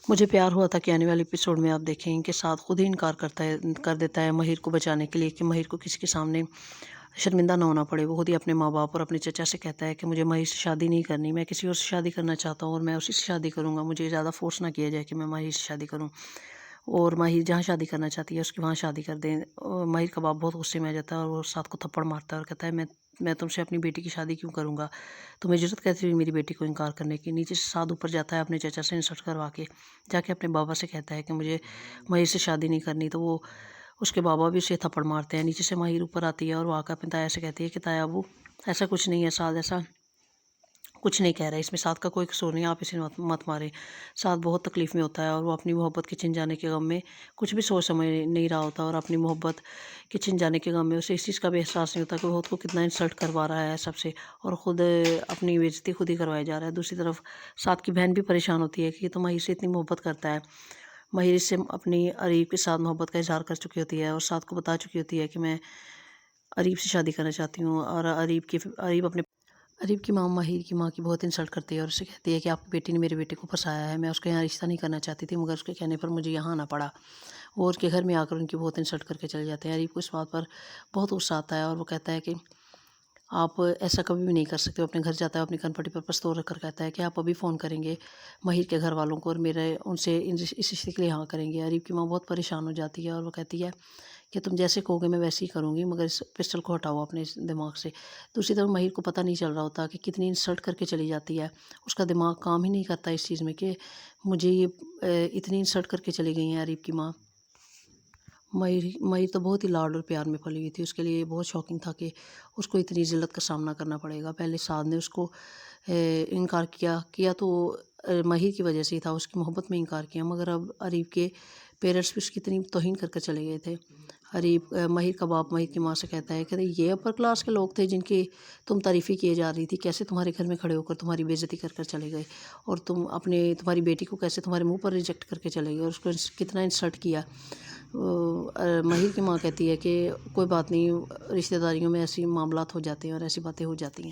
مجھے پیار ہوا تھا کہ آنے والے ایپیسوڈ میں آپ دیکھیں کہ سعد خود ہی انکار کر دیتا ہے مہیر کو بچانے کے لیے کہ مہیر کو کسی کے سامنے شرمندہ نہ ہونا پڑے۔ وہ خود ہی اپنے ماں باپ اور اپنے چچا سے کہتا ہے کہ مجھے مہیر سے شادی نہیں کرنی، میں کسی اور سے شادی کرنا چاہتا ہوں اور میں اسی سے شادی کروں گا، مجھے زیادہ فورس نہ کیا جائے کہ میں مہیر سے شادی کروں، اور مہیر جہاں شادی کرنا چاہتی ہے اس کے وہاں شادی کر دیں۔ مہیر کا باپ بہت غصے میں آ جاتا ہے اور وہ سعد کو تھپڑ مارتا ہے اور کہتا ہے میں تم سے اپنی بیٹی کی شادی کیوں کروں گا، تمہیں ضرورت کیسی ہوئی میری بیٹی کو انکار کرنے کی۔ نیچے سے سعد اوپر جاتا ہے اپنے چچا سے انسلٹ کروا کے، جا کے اپنے بابا سے کہتا ہے کہ مجھے مہیر سے شادی نہیں کرنی، تو وہ اس کے بابا بھی اسے تھپڑ مارتے ہیں۔ نیچے سے مہیر اوپر آتی ہے اور وہ آ کر اپنے تایا سے کہتی ہے کہ تایا ابو ایسا کچھ نہیں ہے، سعد ایسا کچھ نہیں کہہ رہا ہے، اس میں سعد کا کوئی قصور نہیں، آپ اسے مت مارے۔ سعد بہت تکلیف میں ہوتا ہے اور وہ اپنی محبت کے چھن جانے کے غم میں کچھ بھی سوچ سمجھ نہیں رہا ہوتا، اور اپنی محبت کے چھن جانے کے غم میں اسے اس چیز کا بھی احساس نہیں ہوتا کہ وہ خود کو کتنا انسلٹ کروا رہا ہے سب سے، اور خود اپنی بے عزتی خود ہی کروایا جا رہا ہے۔ دوسری طرف سعد کی بہن بھی پریشان ہوتی ہے کہ یہ تو مہیر سے اتنی محبت کرتا ہے، مہیر اس سے اپنی اریب کے ساتھ محبت کا اظہار کر چکی ہوتی ہے اور سعد کو بتا چکی ہوتی ہے کہ میں اریب سے شادی کرنا چاہتی ہوں، اور اریب کی ماں مہیر کی ماں کی بہت انسلٹ کرتی ہے اور اسے کہتی ہے کہ آپ کی بیٹی نے میرے بیٹے کو پھنسایا ہے، میں اس کے یہاں رشتہ نہیں کرنا چاہتی تھی مگر اس کے کہنے پر مجھے یہاں آنا پڑا۔ وہ اس کے گھر میں آ کر ان کی بہت انسلٹ کر کے چلے جاتے ہیں۔ اریب کو اس بات پر بہت غصہ آتا ہے اور وہ کہتا ہے کہ آپ ایسا کبھی بھی نہیں کر سکتے۔ وہ اپنے گھر جاتا ہے، اپنی کن پٹی پر پستول رکھ کر کہتا ہے کہ آپ ابھی فون کریں گے مہیر کے گھر والوں کو اور ان سے اس رشتے کے لیے ہاں کریں گے۔ اریب کی ماں بہت پریشان ہو جاتی ہے اور وہ کہتی ہے کہ تم جیسے کہو گے میں ویسے ہی کروں گی، مگر اس پسٹل کو ہٹاؤ اپنے دماغ سے۔ دوسری طرف مہیر کو پتہ نہیں چل رہا ہوتا کہ کتنی انسلٹ کر کے چلی جاتی ہے، اس کا دماغ کام ہی نہیں کرتا اس چیز میں کہ مجھے یہ اتنی انسلٹ کر کے چلی گئی ہیں اریب کی ماں۔ مہیر تو بہت ہی لاڈ اور پیار میں پلی ہوئی تھی، اس کے لیے یہ بہت شاکنگ تھا کہ اس کو اتنی ذلت کا سامنا کرنا پڑے گا۔ پہلے سعد نے اس کو انکار کیا تو مہیر کی وجہ سے ہی تھا، اس کی محبت میں انکار کیا، مگر اب اریب کے پیرنٹس بھی اس کی اتنی توہین کر چلے گئے تھے۔ مہیر کا باپ مہیر کی ماں سے کہتا ہے کہ یہ اپر کلاس کے لوگ تھے جن کی تم تعریفیں کیے جا رہی تھی، کیسے تمہارے گھر میں کھڑے ہو کر تمہاری بے عزتی کر چلے گئے، اور تمہاری بیٹی کو کیسے تمہارے منہ پر ریجیکٹ کر کے چلے گئے اور اس کو کتنا انسلٹ کیا۔ مہیر کی ماں کہتی ہے کہ کوئی بات نہیں، رشتہ داریوں میں ایسی معاملات ہو جاتے ہیں اور ایسی باتیں ہو جاتی ہیں۔